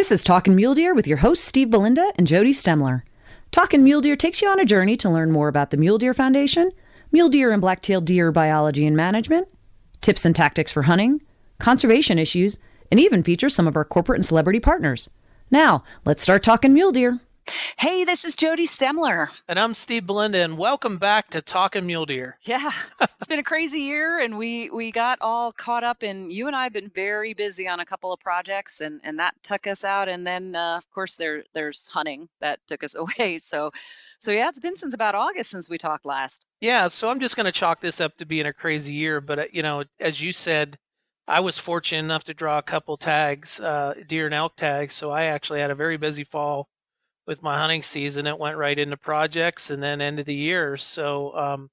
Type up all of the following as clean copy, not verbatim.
This is Talking Mule Deer with your hosts Steve Belinda and Jody Stemler. Talking Mule Deer takes you on a journey to learn more about the Mule Deer Foundation, mule deer and black-tailed deer biology and management, tips and tactics for hunting, conservation issues, and even features some of our corporate and celebrity partners. Now, let's start talking mule deer. Hey, this is Jody Stemler. And I'm Steve Belinda, and welcome back to Talking Mule Deer. Yeah, it's been a crazy year, and we got all caught up, and you and I have been very busy on a couple of projects, and that took us out. And then, of course, there's hunting that took us away. So yeah, it's been since about August since we talked last. Yeah, so I'm just going to chalk this up to being a crazy year. But, as you said, I was fortunate enough to draw a couple tags, deer and elk tags. So I actually had a very busy fall with my hunting season. It went right into projects and then end of the year. So,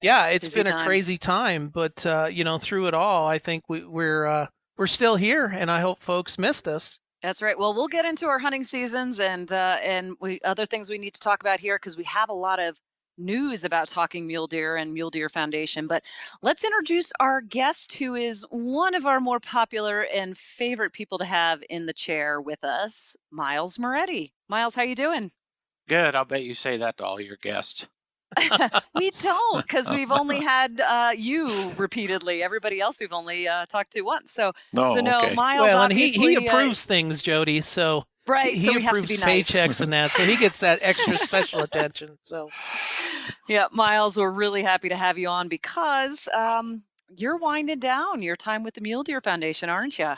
yeah, it's Busy been a crazy time. But, through it all, I think we're still here, and I hope folks missed us. That's right. Well, we'll get into our hunting seasons and other things we need to talk about here because we have a lot of news about Talking Mule Deer and Mule Deer Foundation. But let's introduce our guest, who is one of our more popular and favorite people to have in the chair with us, Miles Moretti. Miles, how you doing? Good. I'll bet you say that to all your guests. We don't, because we've only had you repeatedly. Everybody else we've only talked to once. So no, okay. Miles. Well, and he approves things, Jody. So right, he so we have to be nice. Paychecks and that, so he gets that extra special attention. So yeah, Miles, we're really happy to have you on because you're winding down your time with the Mule Deer Foundation, aren't you?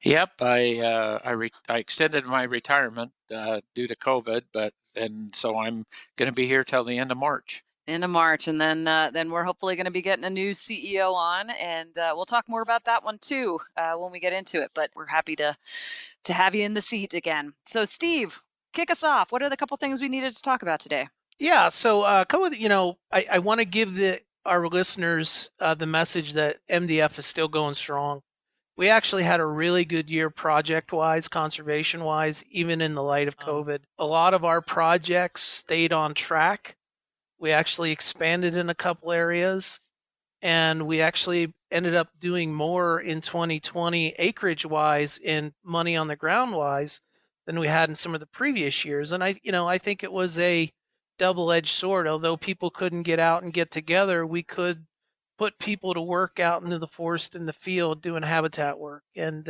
Yep, I extended my retirement due to COVID, and so I'm going to be here till the end of March. End of March, and then we're hopefully going to be getting a new CEO on, and we'll talk more about that one too when we get into it. But we're happy to have you in the seat again. So, Steve, kick us off. What are the couple things we needed to talk about today? Yeah, so I want to give our listeners the message that MDF is still going strong. We actually had a really good year project-wise, conservation-wise, even in the light of COVID. A lot of our projects stayed on track. We actually expanded in a couple areas, and we actually ended up doing more in 2020 acreage-wise and money on the ground-wise than we had in some of the previous years. And I think it was a double-edged sword. Although people couldn't get out and get together, we could put people to work out into the forest and the field doing habitat work. And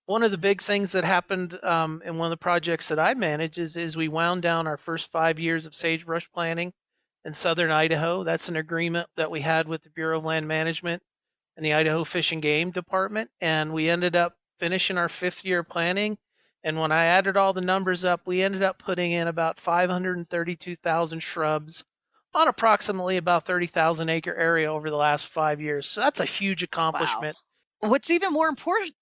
one of the big things that happened in one of the projects that I manage is we wound down our first 5 years of sagebrush planting in southern Idaho. That's an agreement that we had with the Bureau of Land Management and the Idaho Fish and Game Department. And we ended up finishing our 5th year planting. And when I added all the numbers up, we ended up putting in about 532,000 shrubs on approximately about 30,000 acre area over the last 5 years. So that's a huge accomplishment. Wow. What's even more important,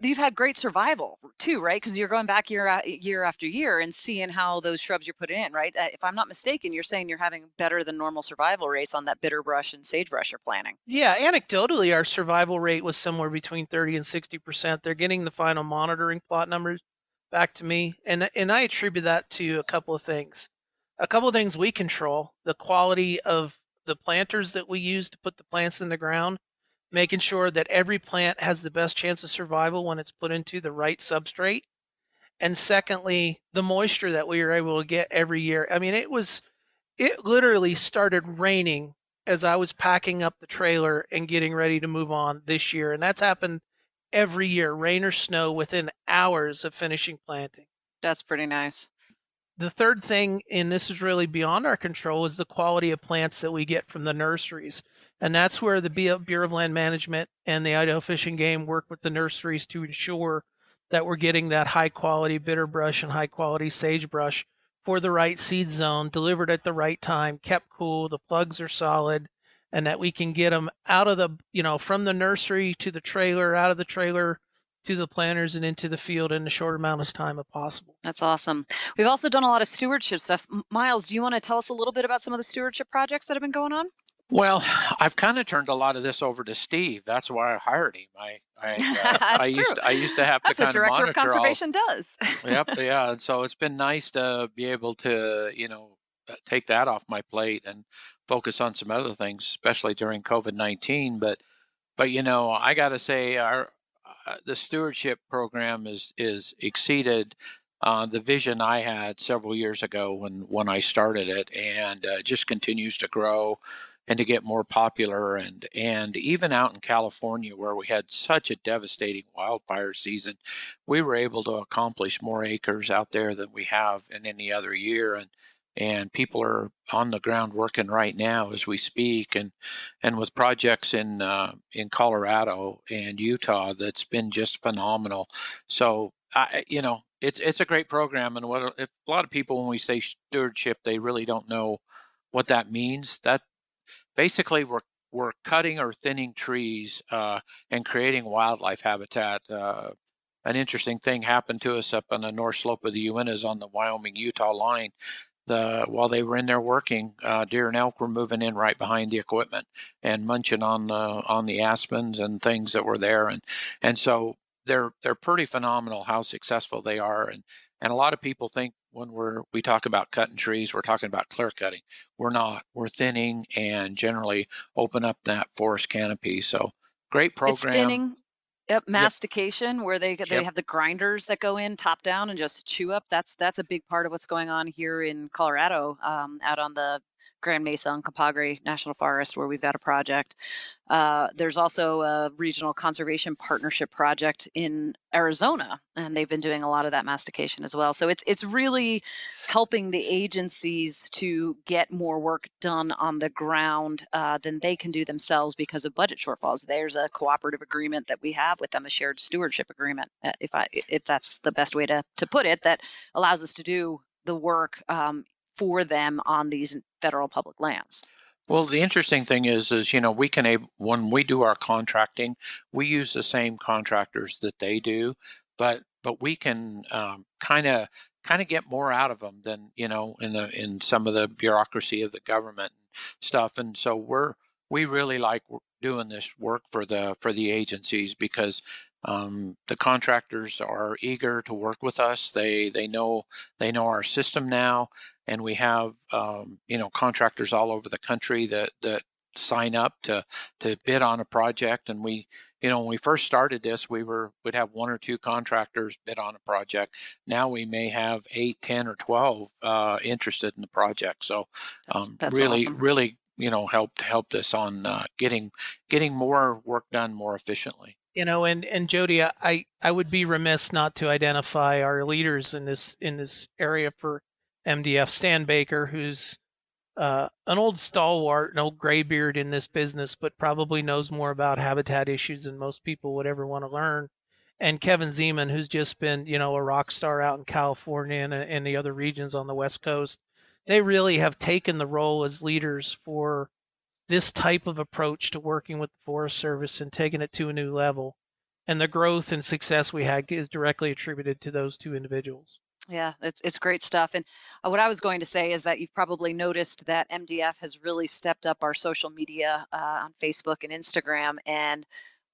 you've had great survival too, right? Because you're going back year after year and seeing how those shrubs you're putting in, right? If I'm not mistaken, you're saying you're having better than normal survival rates on that bitterbrush and sagebrush you're planting. Yeah, anecdotally, our survival rate was somewhere between 30 and 60%. They're getting the final monitoring plot numbers back to me. And I attribute that to a couple of things. A couple of things we control: the quality of the planters that we use to put the plants in the ground, making sure that every plant has the best chance of survival when it's put into the right substrate. And secondly, the moisture that we were able to get every year. I mean, it literally started raining as I was packing up the trailer and getting ready to move on this year. And that's happened every year, rain or snow, within hours of finishing planting. That's pretty nice. The third thing, and this is really beyond our control, is the quality of plants that we get from the nurseries. And that's where the Bureau of Land Management and the Idaho Fish and Game work with the nurseries to ensure that we're getting that high-quality bitterbrush and high-quality sagebrush for the right seed zone, delivered at the right time, kept cool, the plugs are solid, and that we can get them out of the, from the nursery to the trailer, out of the trailer to the planters and into the field in the short amount of time as possible. That's awesome. We've also done a lot of stewardship stuff. Miles, do you want to tell us a little bit about some of the stewardship projects that have been going on? Well, I've kind of turned a lot of this over to Steve. That's why I hired him. I used to have That's to kind what of director of monitor conservation does. Yep, yeah. And so it's been nice to be able to, take that off my plate and focus on some other things, especially during COVID-19. But I got to say, the stewardship program is exceeded the vision I had several years ago when I started it, and just continues to grow and to get more popular. And even out in California, where we had such a devastating wildfire season, we were able to accomplish more acres out there than we have in any other year. And people are on the ground working right now as we speak, and with projects in Colorado and Utah, that's been just phenomenal. So it's a great program, and what if a lot of people, when we say stewardship, they really don't know what that means. That basically we're cutting or thinning trees and creating wildlife habitat. An interesting thing happened to us up on the north slope of the Uintas on the Wyoming-Utah line. While they were in there working, deer and elk were moving in right behind the equipment and munching on the aspens and things that were there, and so they're pretty phenomenal how successful they are. And a lot of people think when we talk about cutting trees, we're talking about clear cutting. We're not. We're thinning and generally open up that forest canopy. So great program. It's thinning. Yep, Yep. mastication, where they Yep. have the grinders that go in top down and just chew up. That's a big part of what's going on here in Colorado, out on the Grand Mesa Uncompahgre National Forest, where we've got a project. There's also a regional conservation partnership project in Arizona, and they've been doing a lot of that mastication as well. So it's really helping the agencies to get more work done on the ground than they can do themselves because of budget shortfalls. There's a cooperative agreement that we have with them, a shared stewardship agreement, if that's the best way to put it, that allows us to do the work for them on these federal public lands. Well, the interesting thing is we can, when we do our contracting, we use the same contractors that they do, but we can kind of get more out of them than in some of the bureaucracy of the government and stuff. And so we really like doing this work for the agencies, because the contractors are eager to work with us. They know our system now, and we have contractors all over the country that sign up to bid on a project. And we, when we first started this, we'd have 1 or 2 contractors bid on a project. Now we may have 8, 10, or 12 interested in the project. So that's really, awesome. really, helped us on getting more work done more efficiently. And Jody, I would be remiss not to identify our leaders in this area for MDF. Stan Baker, who's an old stalwart, an old graybeard in this business, but probably knows more about habitat issues than most people would ever want to learn. And Kevin Zeman, who's just been, a rock star out in California and the other regions on the West Coast. They really have taken the role as leaders for this type of approach to working with the Forest Service and taking it to a new level. And the growth and success we had is directly attributed to those 2 individuals. Yeah, it's great stuff. And what I was going to say is that you've probably noticed that MDF has really stepped up our social media on Facebook and Instagram. And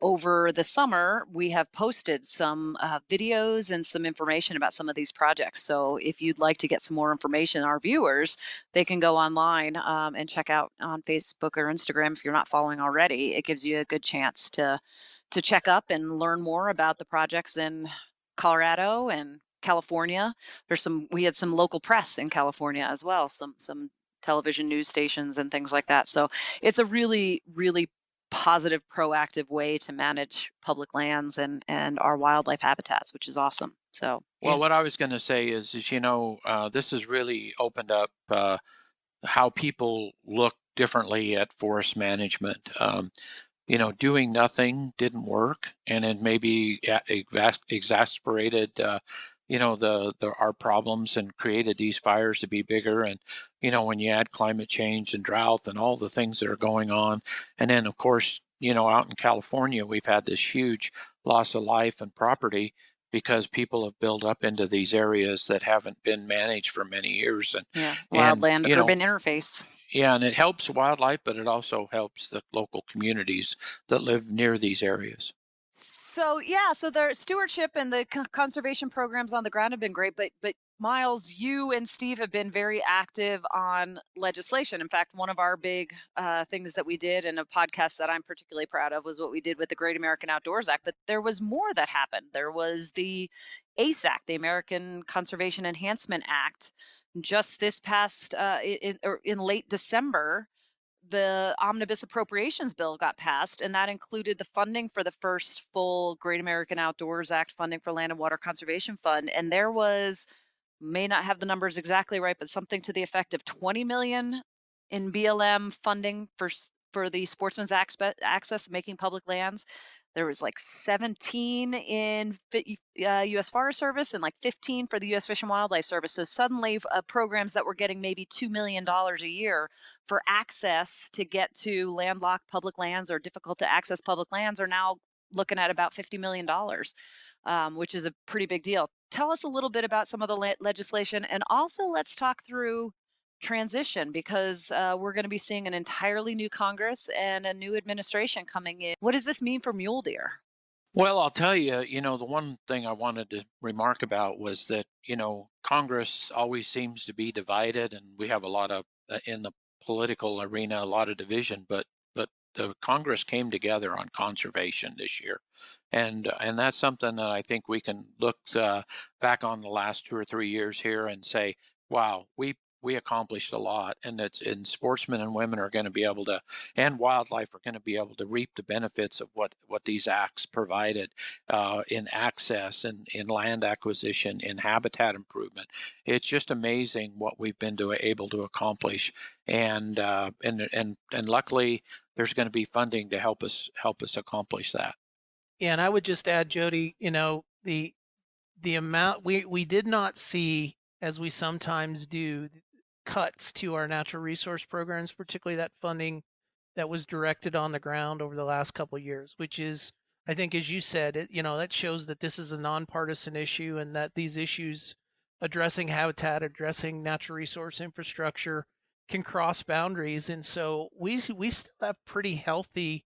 over the summer, we have posted some videos and some information about some of these projects. So if you'd like to get some more information, our viewers, they can go online and check out on Facebook or Instagram if you're not following already. It gives you a good chance to check up and learn more about the projects in Colorado and California. We had some local press in California as well, some television news stations and things like that. So it's a really, really positive, proactive way to manage public lands and our wildlife habitats, which is awesome. So, well, what I was going to say is this has really opened up how people look differently at forest management. Doing nothing didn't work, and it maybe exacerbated our problems and created these fires to be bigger. And when you add climate change and drought and all the things that are going on, and then of course out in California we've had this huge loss of life and property because people have built up into these areas that haven't been managed for many years. And wildland urban interface. Yeah, and it helps wildlife, but it also helps the local communities that live near these areas. So yeah, so the stewardship and the conservation programs on the ground have been great, but Miles, you and Steve have been very active on legislation. In fact, one of our big things that we did in a podcast that I'm particularly proud of was what we did with the Great American Outdoors Act. But there was more that happened. There was the ACE Act, the American Conservation Enhancement Act, just this past in late December. The omnibus appropriations bill got passed, and that included the funding for the first full Great American Outdoors Act funding for Land and Water Conservation Fund. And there was, may not have the numbers exactly right, but something to the effect of 20 million in BLM funding for the sportsman's access to making public lands. There was like 17 in U.S. Forest Service and like 15 for the U.S. Fish and Wildlife Service. So suddenly programs that were getting maybe $2 million a year for access to get to landlocked public lands or difficult to access public lands are now looking at about $50 million, which is a pretty big deal. Tell us a little bit about some of the legislation, and also let's talk through transition, because we're going to be seeing an entirely new Congress and a new administration coming in. What does this mean for mule deer? Well, I'll tell you, the one thing I wanted to remark about was that, Congress always seems to be divided, and we have a lot of, in the political arena, a lot of division, but the Congress came together on conservation this year. And that's something that I think we can look back on the last 2 or 3 years here and say, wow, we accomplished a lot, and sportsmen and women are going to be able to, and wildlife are going to be able to reap the benefits of what these acts provided in access and in land acquisition, in habitat improvement. It's just amazing what we've been able to accomplish, and luckily there's going to be funding to help us accomplish that. Yeah, and I would just add, Jody, the amount we did not see, as we sometimes do, cuts to our natural resource programs, particularly that funding that was directed on the ground over the last couple of years, which is, I think, as you said, that shows that this is a nonpartisan issue, and that these issues addressing habitat, addressing natural resource infrastructure can cross boundaries. And so we still have pretty healthy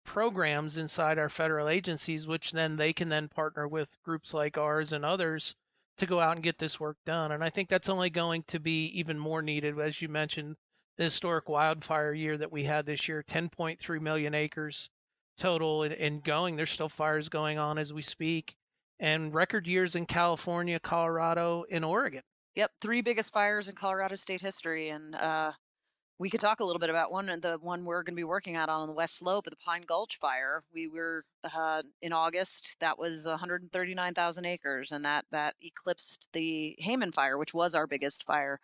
programs inside our federal agencies, which then they can then partner with groups like ours and others to go out and get this work done. And I think that's only going to be even more needed. As you mentioned, the historic wildfire year that we had this year, 10.3 million acres total and going. There's still fires going on as we speak, and record years in California, Colorado, and Oregon. Yep, 3 biggest fires in Colorado state history. And we could talk a little bit about the one we're going to be working on the West Slope of the Pine Gulch fire. We were in August. That was 139,000 acres, and that eclipsed the Hayman fire, which was our biggest fire.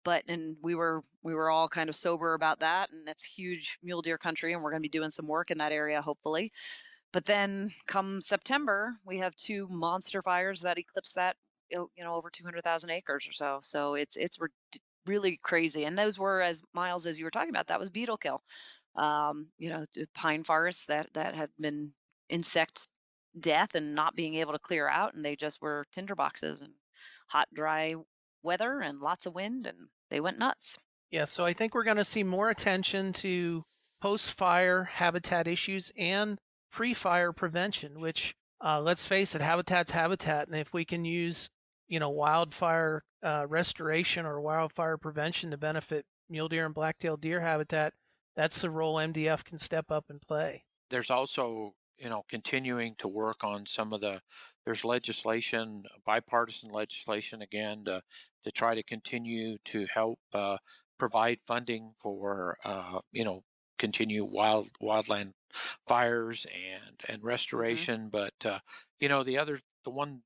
And we were all kind of sober about that, and it's huge mule deer country, and we're going to be doing some work in that area, hopefully. But then come September, we have 2 monster fires that eclipse that, over 200,000 acres or so. So it's really crazy. And those were, as Miles, as you were talking about, that was beetle kill. Pine forests that had been insect death and not being able to clear out, and they just were tinderboxes and hot, dry weather and lots of wind, and they went nuts. Yeah, so I think we're going to see more attention to post-fire habitat issues and pre-fire prevention, which, let's face it, habitat's habitat. And if we can use, wildfire restoration or wildfire prevention to benefit mule deer and black-tailed deer habitat, that's the role MDF can step up and play. There's also, continuing to work on there's legislation, bipartisan legislation, again, to try to continue to help provide funding for, continue wildland fires and restoration. Mm-hmm. But, the one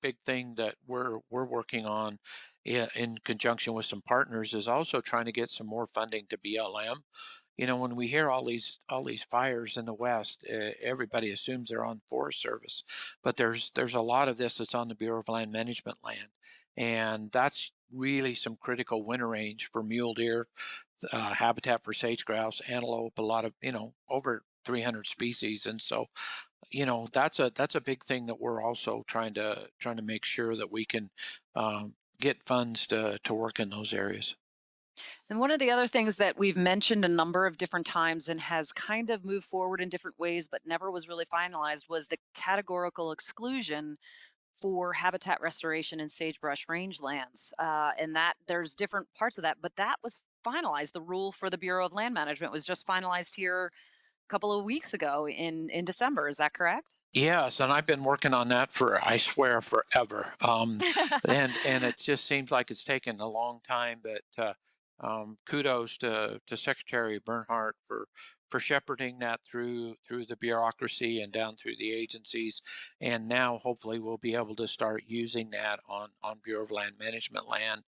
big thing that we're working on in conjunction with some partners is also trying to get some more funding to BLM. When we hear all these fires in the West, everybody assumes they're on Forest Service, but there's a lot of this that's on the Bureau of Land Management land, and that's really some critical winter range for mule deer, habitat for sage grouse, antelope, a lot of over 300 species, and so that's a big thing that we're also trying to make sure that we can get funds to work in those areas. And one of the other things that we've mentioned a number of different times and has kind of moved forward in different ways, but never was really finalized, was the categorical exclusion for habitat restoration in sagebrush rangelands. And that there's different parts of that, but that was finalized. The rule for the Bureau of Land Management was just finalized here a couple of weeks ago in December. Is that correct? Yes, and I've been working on that for, I swear, forever. And it just seems like it's taken a long time. But kudos to Secretary Bernhardt for shepherding that through the bureaucracy and down through the agencies. And now hopefully we'll be able to start using that on Bureau of Land Management land.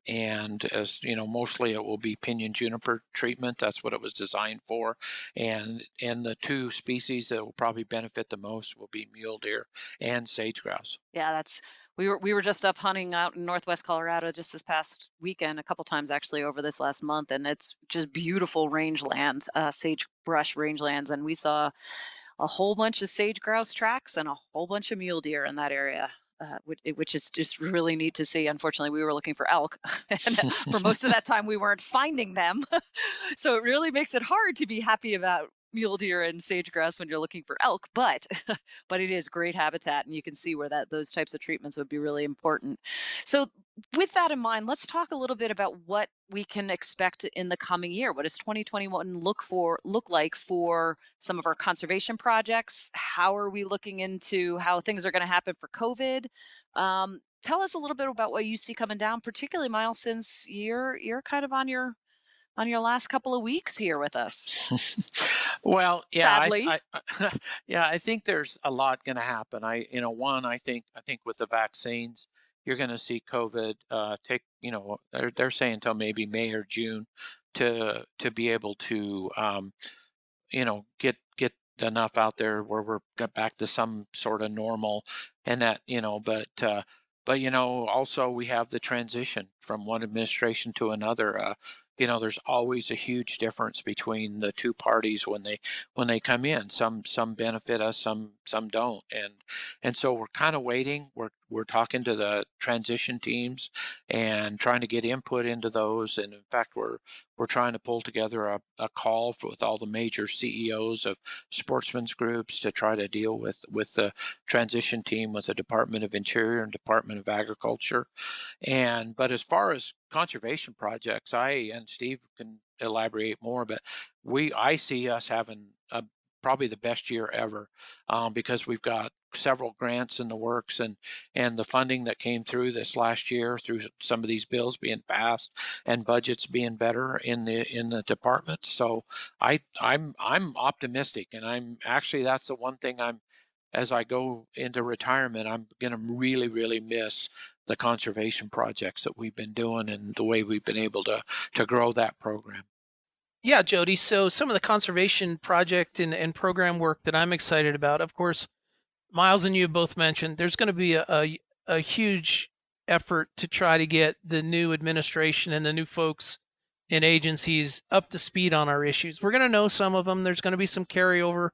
And as you know, mostly it will be pinyon juniper treatment. That's what it was designed for. And the two species that will probably benefit the most will be mule deer and sage grouse. Yeah, that's we were just up hunting out in northwest Colorado just this past weekend, a couple times actually over this last month, and it's just beautiful rangelands, sagebrush rangelands, and we saw a whole bunch of sage grouse tracks and a whole bunch of mule deer in that area. Which is just really neat to see. Unfortunately, we were looking for elk, and for most of that time, we weren't finding them. So it really makes it hard to be happy about mule deer and sage grouse when you're looking for elk, but but it is great habitat, and you can see where those types of treatments would be really important. So with that in mind, let's talk a little bit about what we can expect in the coming year. What does 2021 look like for some of our conservation projects? How are we looking into how things are going to happen for COVID? Tell us a little bit about what you see coming down, particularly Miles, since you're kind of on your last couple of weeks here with us. Well, yeah, Sadly. yeah, I think there's a lot going to happen. I think with the vaccines, you're going to see COVID take, they're saying until maybe May or June to be able to, get enough out there where we're got back to some sort of normal, and that, also we have the transition from one administration to another. There's always a huge difference between the two parties when they come in. Some benefit us, some don't, and so we're kind of waiting. We're talking to the transition teams and trying to get input into those. And in fact, we're trying to pull together a call with all the major CEOs of sportsmen's groups to try to deal with the transition team, with the Department of Interior and Department of Agriculture. But as far as conservation projects, and Steve can elaborate more, but I see us having probably the best year ever, because we've got several grants in the works, and the funding that came through this last year through some of these bills being passed and budgets being better in the department. So I'm optimistic, and that's the one thing as I go into retirement, I'm going to really, really miss the conservation projects that we've been doing and the way we've been able to grow that program. Yeah, Jody. So some of the conservation project and program work that I'm excited about, of course, Miles and you both mentioned, there's going to be a huge effort to try to get the new administration and the new folks in agencies up to speed on our issues. We're going to know some of them. There's going to be some carryover,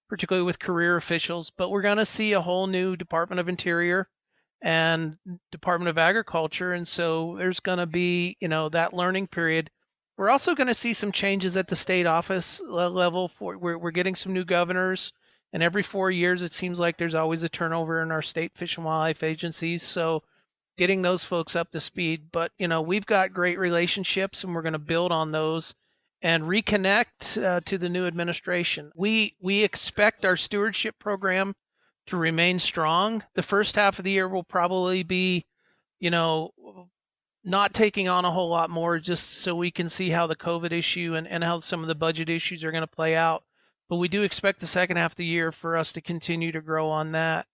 particularly with career officials, but we're going to see a whole new Department of Interior and Department of Agriculture. And so there's going to be, that learning period. We're also going to see some changes at the state office level. We're getting some new governors, and every 4 years it seems like there's always a turnover in our state fish and wildlife agencies. So getting those folks up to speed. But we've got great relationships, and we're going to build on those and reconnect to the new administration. We expect our stewardship program to remain strong. The first half of the year will probably be, not taking on a whole lot more, just so we can see how the COVID issue and how some of the budget issues are going to play out. But we do expect the second half of the year for us to continue to grow on that.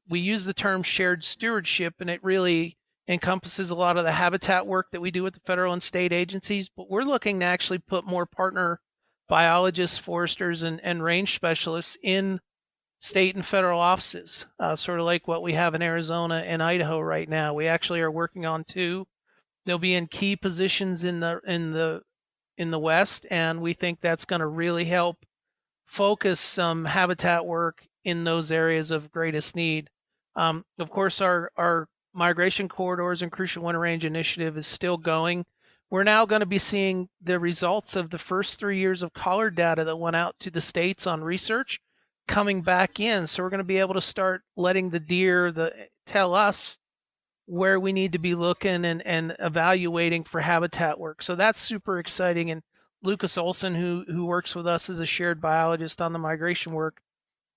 We use the term shared stewardship, and it really encompasses a lot of the habitat work that we do with the federal and state agencies. But we're looking to actually put more partner biologists, foresters, and range specialists in state and federal offices, sort of like what we have in Arizona and Idaho right now. We actually are working on two. They'll be in key positions in the West, and we think that's going to really help focus some habitat work in those areas of greatest need. Of course, our migration corridors and crucial winter range initiative is still going. we're now going to be seeing the results of the first 3 years of collar data that went out to the states on research coming back in. So we're going to be able to start letting the deer tell us where we need to be looking and evaluating for habitat work. So that's super exciting. And Lucas Olson, who works with us as a shared biologist on the migration work,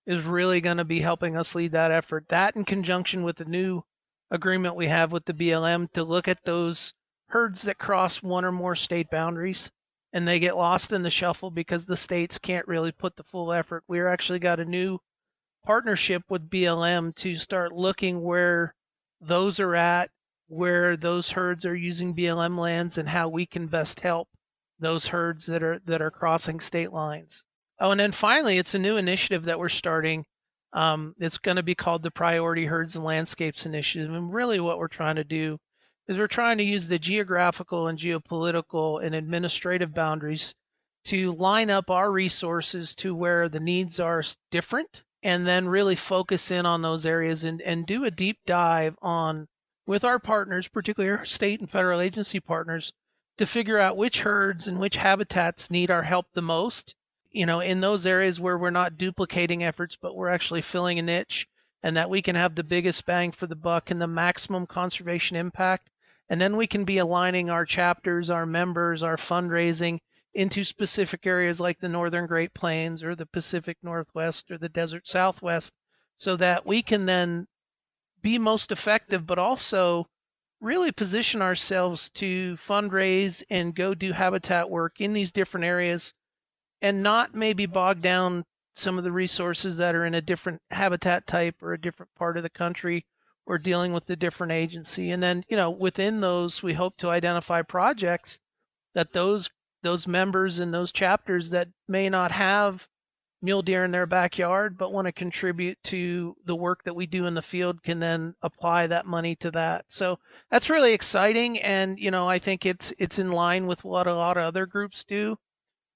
is really going to be helping us lead that effort. That in conjunction with the new agreement we have with the BLM to look at those herds that cross one or more state boundaries and they get lost in the shuffle because the states can't really put the full effort. We're actually got a new partnership with BLM to start looking where those are at, where those herds are using BLM lands, and how we can best help those herds that are crossing state lines. Oh, and then finally, it's a new initiative that we're starting. It's going to be called the Priority Herds and Landscapes Initiative. And really what we're trying to do is we're trying to use the geographical and geopolitical and administrative boundaries to line up our resources to where the needs are different, and then really focus in on those areas and do a deep dive on with our partners, particularly our state and federal agency partners, to figure out which herds and which habitats need our help the most, in those areas where we're not duplicating efforts, but we're actually filling a niche, and that we can have the biggest bang for the buck and the maximum conservation impact. And then we can be aligning our chapters, our members, our fundraising into specific areas like the Northern Great Plains or the Pacific Northwest or the Desert Southwest, so that we can then be most effective, but also really position ourselves to fundraise and go do habitat work in these different areas and not maybe bog down some of the resources that are in a different habitat type or a different part of the country or dealing with a different agency. And then, within those, we hope to identify projects that those members and those chapters that may not have mule deer in their backyard but want to contribute to the work that we do in the field can then apply that money to that. So that's really exciting, and I think it's in line with what a lot of other groups do,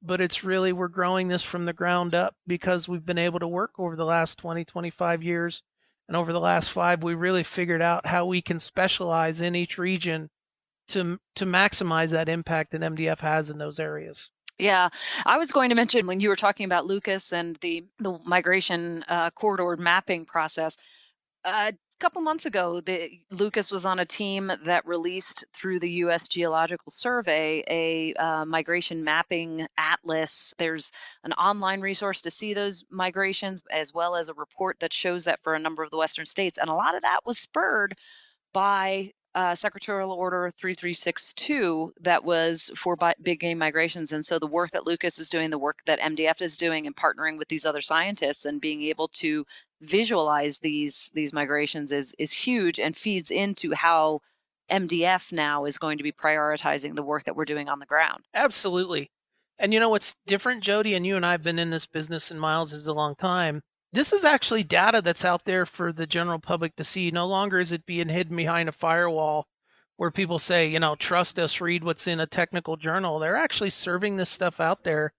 but it's really, we're growing this from the ground up because we've been able to work over the last 25 years, and over the last 5 we really figured out how we can specialize in each region to maximize that impact that MDF has in those areas. Yeah, I was going to mention when you were talking about Lucas and the migration corridor mapping process. A couple months ago, Lucas was on a team that released through the U.S. Geological Survey a migration mapping atlas. There's an online resource to see those migrations, as well as a report that shows that for a number of the Western states. And a lot of that was spurred by Secretarial Order 3362 that was for big game migrations. And so the work that Lucas is doing, the work that MDF is doing, and partnering with these other scientists and being able to visualize these migrations is huge, and feeds into how MDF now is going to be prioritizing the work that we're doing on the ground. Absolutely. And what's different, Jody, and you and I have been in this business in Miles is a long time. This is actually data that's out there for the general public to see. No longer is it being hidden behind a firewall where people say, trust us, read what's in a technical journal. They're actually serving this stuff out there.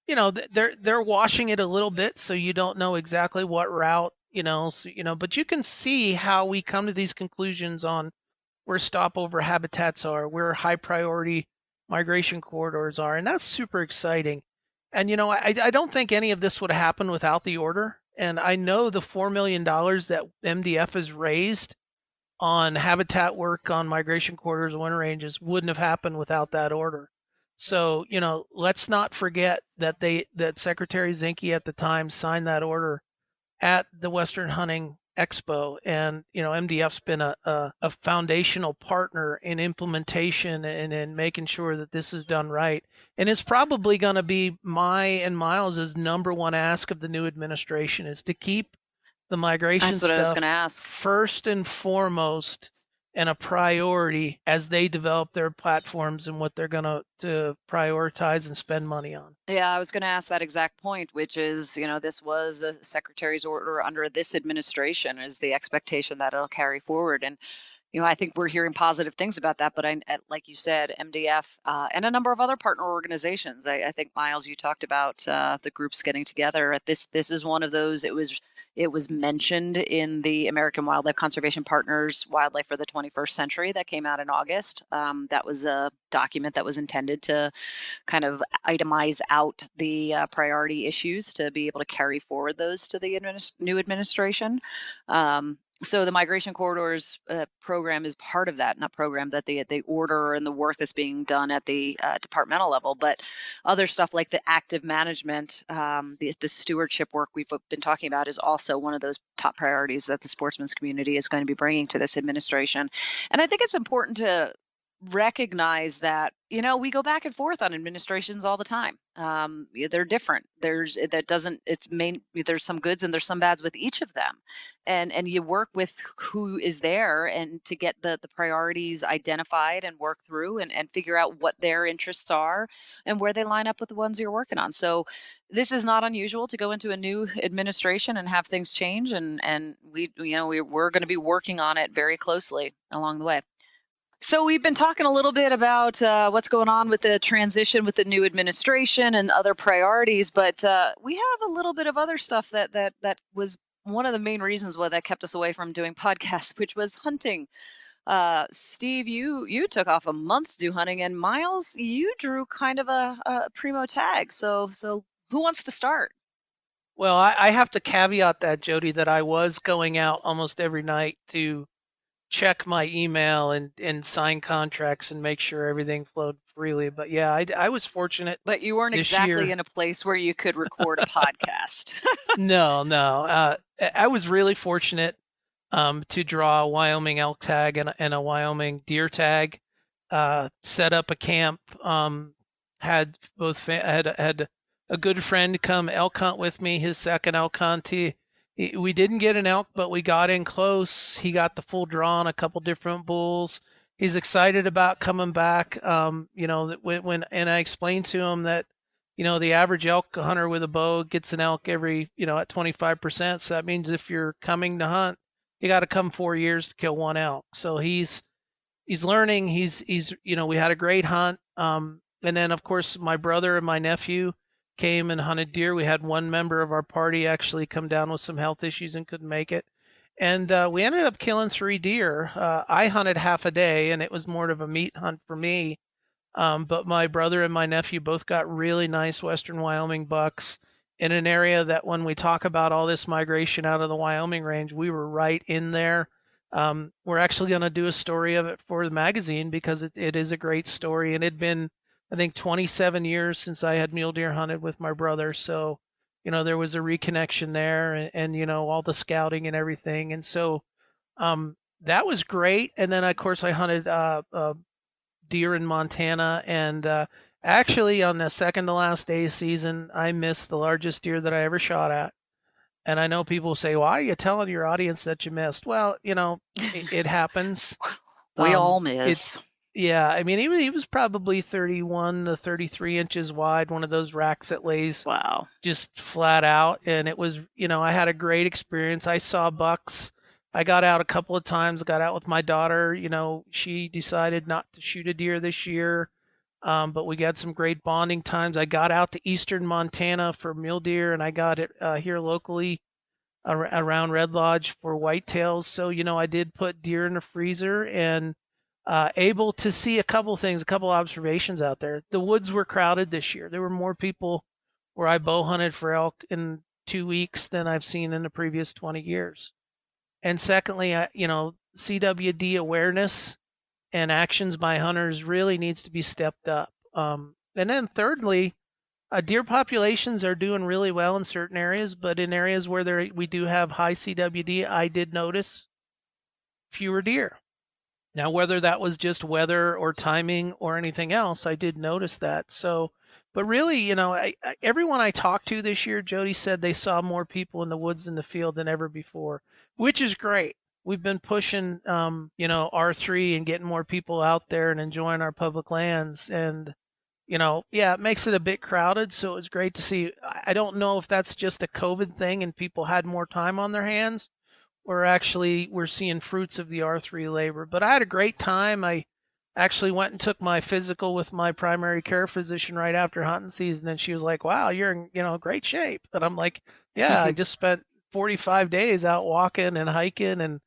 They're washing it a little bit so you don't know exactly what route, but you can see how we come to these conclusions on where stopover habitats are, where high priority migration corridors are. And that's super exciting. And, I don't think any of this would have happened without the order. And I know the $4 million that MDF has raised on habitat work on migration corridors and winter ranges wouldn't have happened without that order. So, let's not forget that Secretary Zinke at the time signed that order at the Western Hunting Expo. And, MDF's been a foundational partner in implementation and in making sure that this is done right. And it's probably going to be my and Miles's number one ask of the new administration is to keep the migration That's what I was stuff going to ask. first and foremost and a priority as they develop their platforms and what they're going to prioritize and spend money on. Yeah, I was going to ask that exact point, which is, this was a secretary's order under this administration, is the expectation that it'll carry forward. And I think we're hearing positive things about that, but like you said, MDF and a number of other partner organizations. I think Miles, you talked about the groups getting together. This is one of those. It was mentioned in the American Wildlife Conservation Partners Wildlife for the 21st Century that came out in August. That was a document that was intended to kind of itemize out the priority issues to be able to carry forward those to the new administration. So the migration corridors program is part of that, not program, but the order and the work that's being done at the departmental level. But other stuff like the active management, the stewardship work we've been talking about is also one of those top priorities that the sportsman's community is going to be bringing to this administration. And I think it's important to recognize that we go back and forth on administrations all the time. They're different. There's some goods and there's some bads with each of them, and you work with who is there and to get the priorities identified and work through and figure out what their interests are and where they line up with the ones you're working on. So this is not unusual to go into a new administration and have things change, and we're going to be working on it very closely along the way. So we've been talking a little bit about what's going on with the transition with the new administration and other priorities, but we have a little bit of other stuff that was one of the main reasons why that kept us away from doing podcasts, which was hunting. Steve, you took off a month to do hunting, and Miles, you drew kind of a primo tag. So who wants to start? Well, I have to caveat that, Jody, that I was going out almost every night to check my email and sign contracts and make sure everything flowed freely. But yeah, I was fortunate. But you weren't exactly in a place where you could record a podcast. No. I was really fortunate to draw a Wyoming elk tag and a Wyoming deer tag, set up a camp, had a good friend come elk hunt with me, his second elk hunt. We didn't get an elk, but we got in close. He got the full draw on a couple different bulls. He's excited about coming back. And I explained to him that, the average elk hunter with a bow gets an elk every, at 25%. So that means if you're coming to hunt, you got to come 4 years to kill one elk. So he's learning. He's we had a great hunt. And then of course my brother and my nephew came and hunted deer. We had one member of our party actually come down with some health issues and couldn't make it. And we ended up killing 3 deer. I hunted half a day, and it was more of a meat hunt for me. But my brother and my nephew both got really nice Western Wyoming bucks in an area that when we talk about all this migration out of the Wyoming range, we were right in there. We're actually going to do a story of it for the magazine because it is a great story, and it'd been, I think, 27 years since I had mule deer hunted with my brother. So, there was a reconnection there and all the scouting and everything. And so that was great. And then, of course, I hunted deer in Montana. And actually, on the second to last day of season, I missed the largest deer that I ever shot at. And I know people say, why are you telling your audience that you missed? Well, it happens. We all miss. Yeah, I mean, he was probably 31 to 33 inches wide, one of those racks that lays just flat out. And it was, I had a great experience. I saw bucks. I got out a couple of times, got out with my daughter. She decided not to shoot a deer this year, but we got some great bonding times. I got out to eastern Montana for mule deer, and I got it here locally around Red Lodge for whitetails. So, I did put deer in the freezer and able to see a couple observations out there. The woods were crowded this year. There were more people where I bow hunted for elk in 2 weeks than I've seen in the previous 20 years. And secondly, CWD awareness and actions by hunters really needs to be stepped up. And then thirdly, deer populations are doing really well in certain areas, but in areas where we do have high CWD, I did notice fewer deer. Now, whether that was just weather or timing or anything else, I did notice that. So, but really, everyone I talked to this year, Jody said they saw more people in the woods and the field than ever before, which is great. We've been pushing, R3 and getting more people out there and enjoying our public lands. And, it makes it a bit crowded. So it's great to see. I don't know if that's just a COVID thing and people had more time on their hands, we're seeing fruits of the R3 labor. But I had a great time. I actually went and took my physical with my primary care physician right after hunting season, and she was like, "Wow, you're in great shape." And I'm like, "Yeah, I just spent 45 days out walking and hiking and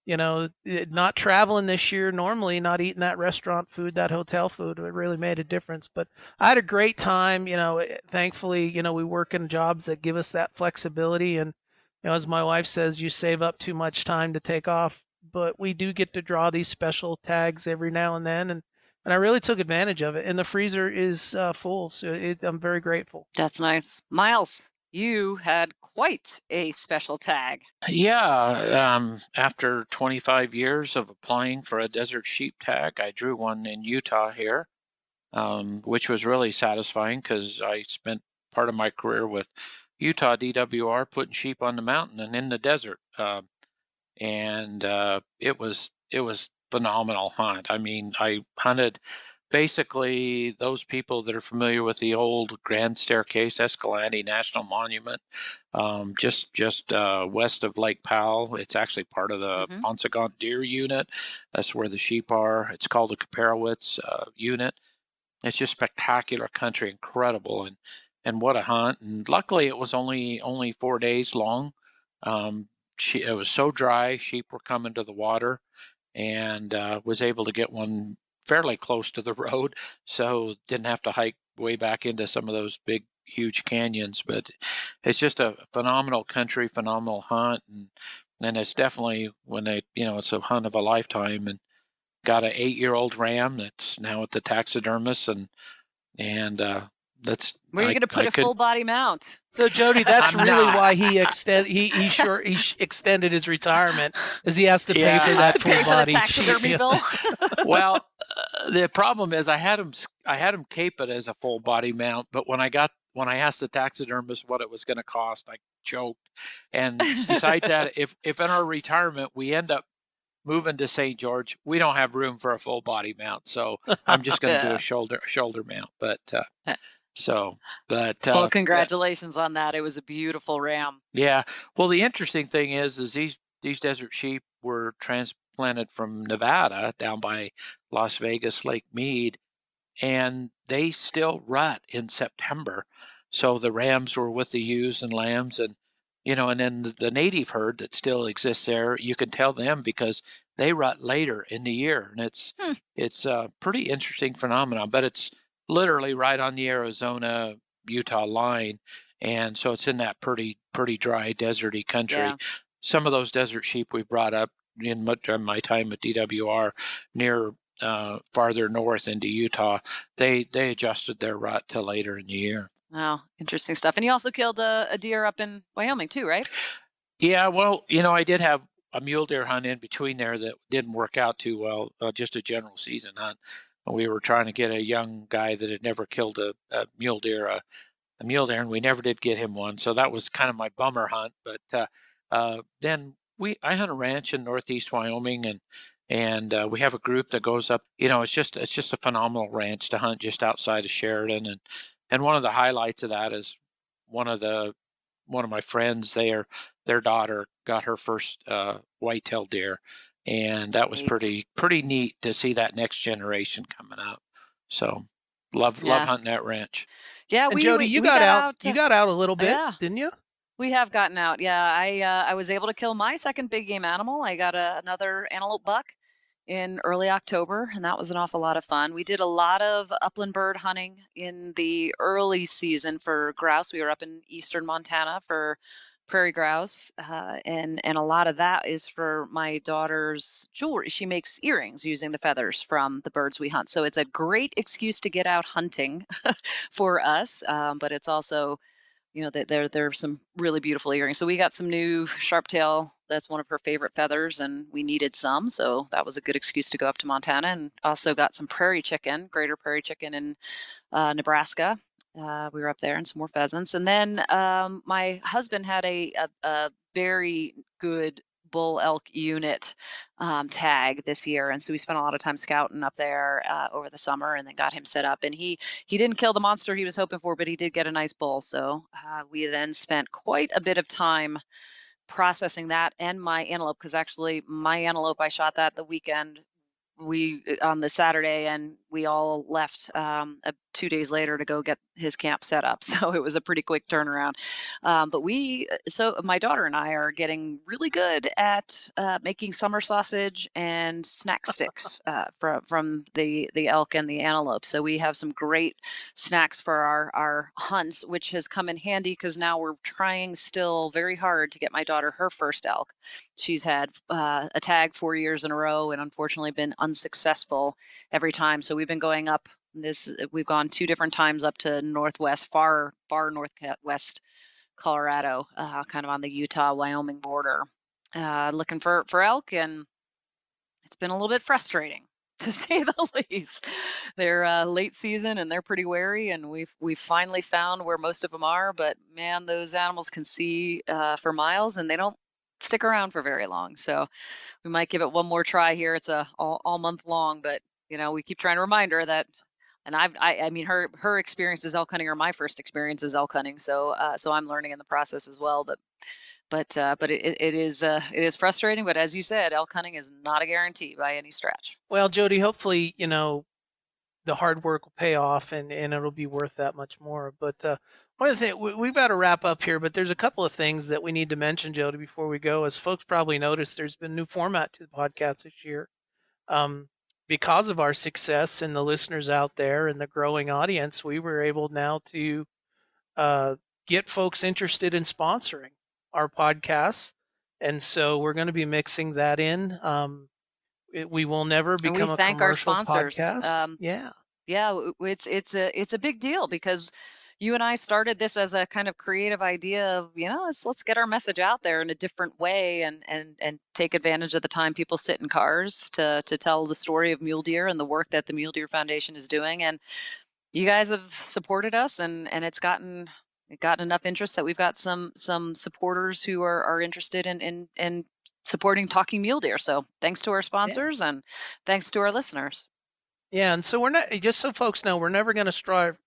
not traveling this year normally, not eating that restaurant food, that hotel food. It really made a difference. But I had a great time. Thankfully, we work in jobs that give us that flexibility. And, as my wife says, you save up too much time to take off. But we do get to draw these special tags every now and then. And I really took advantage of it. And the freezer is full. So I'm very grateful. That's nice. Miles, you had quite a special tag. Yeah, after 25 years of applying for a desert sheep tag, I drew one in Utah here, which was really satisfying because I spent part of my career with Utah DWR putting sheep on the mountain and in the desert, and it was phenomenal hunt. I mean, I hunted basically those people that are familiar with the old Grand Staircase, Escalante National Monument, just west of Lake Powell. It's actually part of the Paunsaugunt Deer Unit. That's where the sheep are. It's called the Kaparowitz Unit. It's just spectacular country, incredible, and what a hunt. And luckily, it was only 4 days long. It was so dry, sheep were coming to the water, and was able to get one fairly close to the road, so didn't have to hike way back into some of those big, huge canyons. But it's just a phenomenal country, phenomenal hunt, and it's definitely it's a hunt of a lifetime. And got an 8-year-old ram that's now at the taxidermist, and that's where are you going to put a full body mount? So Jody, that's really why he extended his retirement, is he has to pay for that full body taxidermy bill. Well, the problem is I had him cape it as a full body mount, but when I asked the taxidermist what it was going to cost, I choked. And besides that, if in our retirement we end up moving to St. George, we don't have room for a full body mount, so I'm just going to do a shoulder mount. But well, congratulations on that. It was a beautiful ram. Yeah. Well, the interesting thing is these desert sheep were transplanted from Nevada down by Las Vegas, Lake Mead, and they still rut in September. So the rams were with the ewes and lambs, and and then the native herd that still exists there, you can tell them because they rut later in the year, and it's a pretty interesting phenomenon. But it's literally right on the Arizona-Utah line, and so it's in that pretty dry, deserty country. Yeah. Some of those desert sheep we brought up in my time at DWR near farther north into Utah, they adjusted their rut to later in the year. Wow, interesting stuff. And you also killed a deer up in Wyoming too, right? Yeah, well, I did have a mule deer hunt in between there that didn't work out too well, just a general season hunt. We were trying to get a young guy that had never killed a mule deer, and we never did get him one. So that was kind of my bummer hunt. But then I hunt a ranch in northeast Wyoming, and we have a group that goes up. It's just a phenomenal ranch to hunt just outside of Sheridan, and one of the highlights of that is one of my friends there, their daughter got her first white-tailed deer, and that was pretty neat to see that next generation coming up. So love hunting that ranch. Yeah, and Jody, you got out. You got out a little bit, didn't you? We have gotten out. Yeah, I was able to kill my second big game animal. I got another antelope buck in early October, and that was an awful lot of fun. We did a lot of upland bird hunting in the early season for grouse. We were up in eastern Montana for prairie grouse, and a lot of that is for my daughter's jewelry. She makes earrings using the feathers from the birds we hunt. So it's a great excuse to get out hunting for us, but it's also, there are some really beautiful earrings. So we got some new sharptail. That's one of her favorite feathers, and we needed some. So that was a good excuse to go up to Montana, and also got some prairie chicken, greater prairie chicken in Nebraska. We were up there, and some more pheasants. And then my husband had a very good bull elk unit tag this year, and so we spent a lot of time scouting up there over the summer, and then got him set up. And he didn't kill the monster he was hoping for, but he did get a nice bull. So we then spent quite a bit of time processing that and my antelope, because actually my antelope, I shot that the weekend on the Saturday, and we all left 2 days later to go get his camp set up. So it was a pretty quick turnaround. So my daughter and I are getting really good at making summer sausage and snack sticks from the elk and the antelope. So we have some great snacks for our hunts, which has come in handy because now we're trying still very hard to get my daughter her first elk. She's had a tag 4 years in a row and unfortunately been unsuccessful every time. So we've been going up we've gone 2 different times up to far northwest Colorado, kind of on the Utah-Wyoming border, looking for elk, and it's been a little bit frustrating to say the least. They're late season and they're pretty wary, and we've finally found where most of them are, but man, those animals can see for miles and they don't stick around for very long. So we might give it one more try here. It's all month long, but we keep trying to remind her that. And I mean, her experiences elk hunting are my first experiences elk hunting, so I'm learning in the process as well. But it is frustrating. But as you said, elk hunting is not a guarantee by any stretch. Well, Jody, hopefully, the hard work will pay off and it'll be worth that much more. But one of the things we've got to wrap up here, but there's a couple of things that we need to mention, Jody, before we go. As folks probably noticed, there's been a new format to the podcast this year. Because of our success and the listeners out there and the growing audience, we were able now to get folks interested in sponsoring our podcasts. And so we're going to be mixing that in. We will never become and we a thank our commercial sponsors. podcast. Yeah, it's a big deal because you and I started this as a kind of creative idea of, let's get our message out there in a different way and take advantage of the time people sit in cars to tell the story of mule deer and the work that the Mule Deer Foundation is doing. And you guys have supported us, and it's gotten enough interest that we've got some supporters who are interested in supporting Talking Mule Deer. So thanks to our sponsors and thanks to our listeners. Yeah, and so we're not, just so folks know, we're never going to strive.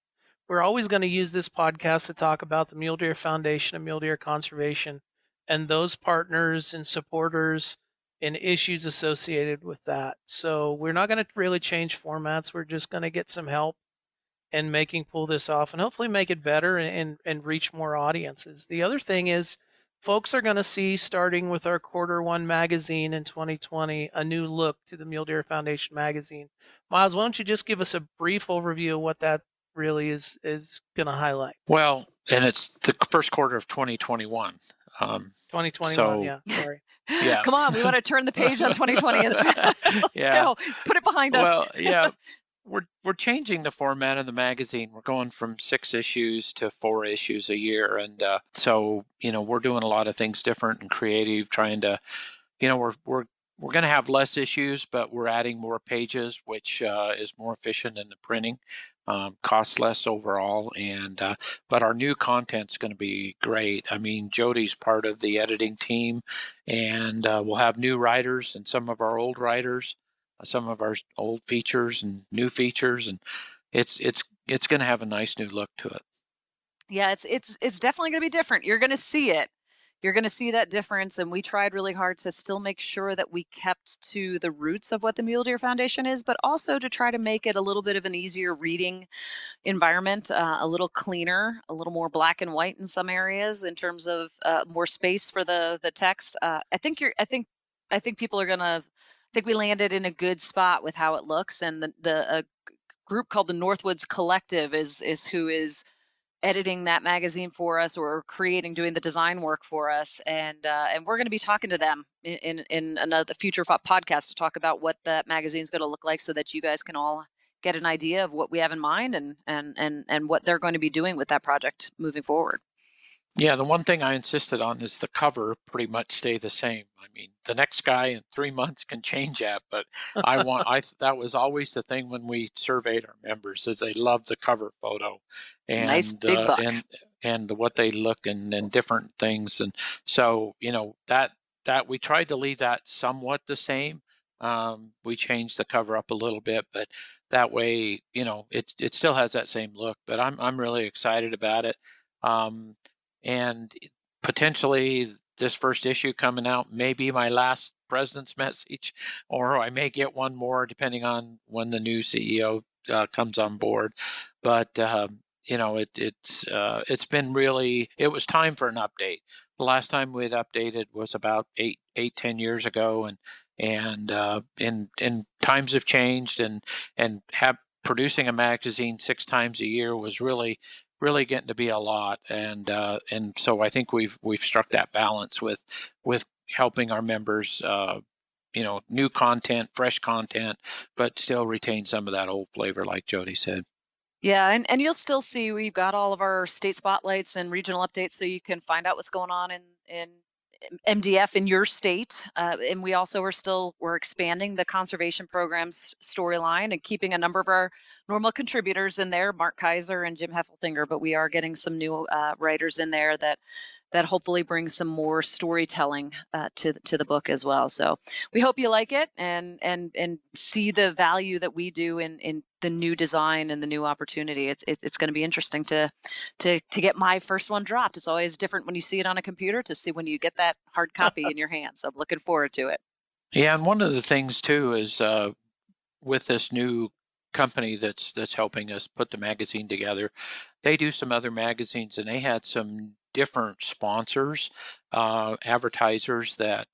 We're always going to use this podcast to talk about the Mule Deer Foundation and mule deer conservation and those partners and supporters and issues associated with that. So we're not going to really change formats. We're just going to get some help in pull this off and hopefully make it better and reach more audiences. The other thing is folks are going to see, starting with our Q1 magazine in 2020, a new look to the Mule Deer Foundation magazine. Miles, why don't you just give us a brief overview of what that really is going to highlight? Well, and it's the first quarter of 2021. 2021, yeah, sorry. Yeah. Come on, we want to turn the page on 2020. Let's go. Put it behind us. Well, yeah. We're changing the format of the magazine. We're going from 6 issues to 4 issues a year. And so, we're doing a lot of things different and creative, trying to, we're going to have less issues, but we're adding more pages, which is more efficient in the printing, costs less overall. And but our new content's going to be great. I mean, Jody's part of the editing team, and we'll have new writers and some of our old writers, some of our old features and new features, and it's going to have a nice new look to it. Yeah, it's definitely going to be different. You're going to see it. You're going to see that difference, and we tried really hard to still make sure that we kept to the roots of what the Mule Deer Foundation is, but also to try to make it a little bit of an easier reading environment, a little cleaner, a little more black and white in some areas in terms of more space for the text. I think people are going to. I think we landed in a good spot with how it looks, and the group called the Northwoods Collective is who is editing that magazine for us, or doing the design work for us, and we're going to be talking to them in another future podcast to talk about what that magazine is going to look like, so that you guys can all get an idea of what we have in mind and what they're going to be doing with that project moving forward. Yeah, the one thing I insisted on is the cover pretty much stay the same. I mean, the next guy in 3 months can change that, but that was always the thing when we surveyed our members, is they love the cover photo and nice big buck. and what they look and different things. And so, that we tried to leave that somewhat the same. We changed the cover up a little bit, but that way, it still has that same look, but I'm really excited about it. And potentially this first issue coming out may be my last president's message, or I may get one more depending on when the new CEO comes on board. But it's been really, it was time for an update. The last time we'd updated was about 10 years ago, and times have changed, and producing a magazine 6 times a year was really getting to be a lot, and so I think we've struck that balance with helping our members, new content, fresh content, but still retain some of that old flavor, like Jody said. Yeah, and you'll still see we've got all of our state spotlights and regional updates, so you can find out what's going on in MDF in your state. And we also we're expanding the conservation program's storyline and keeping a number of our normal contributors in there, Mark Kaiser and Jim Heffelfinger, but we are getting some new writers in there that hopefully brings some more storytelling to the book as well. So we hope you like it and see the value that we do in the new design and the new opportunity. It's going to be interesting to get my first one dropped. It's always different when you see it on a computer to see when you get that hard copy in your hands. So I'm looking forward to it. Yeah, and one of the things too is with this new company that's helping us put the magazine together, they do some other magazines, and they had some different sponsors, advertisers that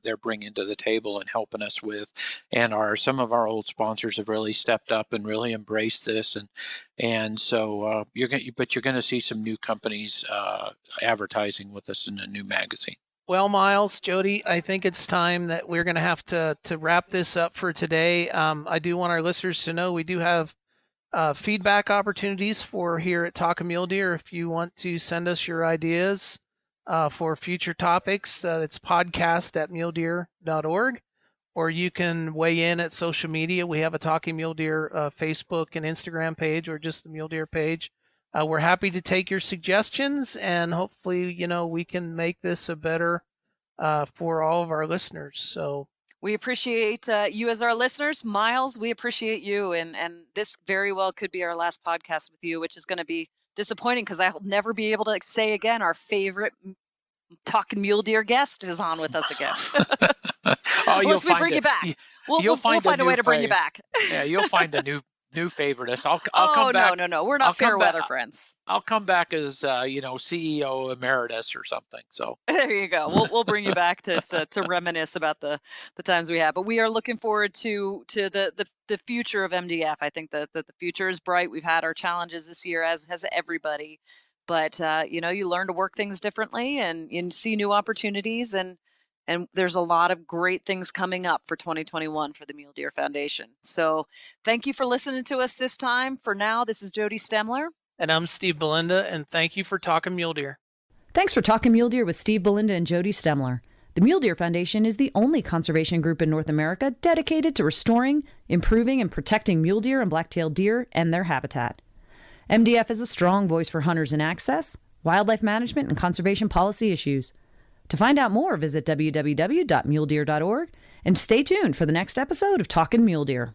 they're bringing to the table and helping us with, and some of our old sponsors have really stepped up and really embraced this, and so you're going to see some new companies advertising with us in a new magazine. Well, Miles, Jody, I think it's time that we're going to have to wrap this up for today. I do want our listeners to know we do have feedback opportunities for here at Talking Mule Deer. If you want to send us your ideas for future topics, it's podcast@muledeer.org, or you can weigh in at social media. We have a Talking Mule Deer Facebook and Instagram page, or just the Mule Deer page. We're happy to take your suggestions, and hopefully, we can make this a better for all of our listeners. So we appreciate you as our listeners. Miles, we appreciate you, and this very well could be our last podcast with you, which is going to be disappointing because I'll never be able to say again our favorite Talking Mule Deer guest is on with us again. Unless we bring you back. We'll find a way to bring you back. Yeah, you'll find a new favorite. I'll come back. No. We're not fair weather friends. I'll come back as CEO emeritus or something. So there you go. We'll bring you back to reminisce about the times we had. But we are looking forward to the future of MDF. I think that the future is bright. We've had our challenges this year, as has everybody. But you learn to work things differently and you see new opportunities, and there's a lot of great things coming up for 2021 for the Mule Deer Foundation. So thank you for listening to us this time. For now, this is Jody Stemler. And I'm Steve Belinda, and thank you for Talking Mule Deer. Thanks for Talking Mule Deer with Steve Belinda and Jody Stemler. The Mule Deer Foundation is the only conservation group in North America dedicated to restoring, improving, and protecting mule deer and black-tailed deer and their habitat. MDF is a strong voice for hunters in access, wildlife management, and conservation policy issues. To find out more, visit www.muledeer.org and stay tuned for the next episode of Talking Mule Deer.